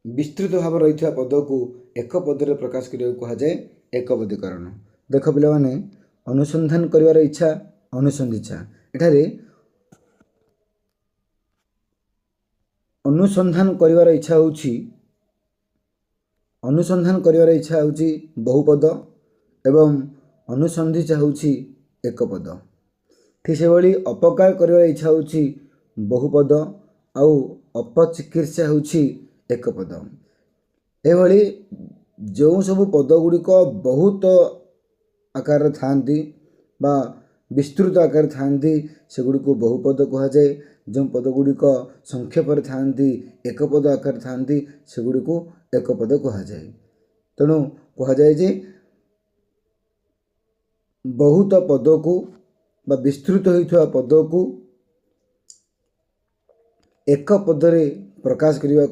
विस्तृत भाव रही पद को एक पदरे प्रकाश करिया कहा जाए एकपदीकरण। देख पिला माने अनुसंधान करिवार इच्छा अनुसंधिच्छा एठारे अनुसंधान करिवार इच्छा होउची बहुपद एवं अनुसंधिच्छा होउची एक पद। ठीक से भली अपकार करिवार इच्छा होउची बहुपद आउ अपचिकित्सा होउची एक पद। एभली जो सब पद गुड़िक बहुत आकार थांती बा विस्तृत आकार थांती सेगुड़ी को बहुपद कहा जाए। जो पद गुड़िक संक्षेप थांती एक पद आकार थांती सेगुड़ी को एक पद कहा जाए। तेणु कहा जाए जे बहुत पद को बा विस्तृत होइथवा पद को एक पदरे प्रकाश करिवा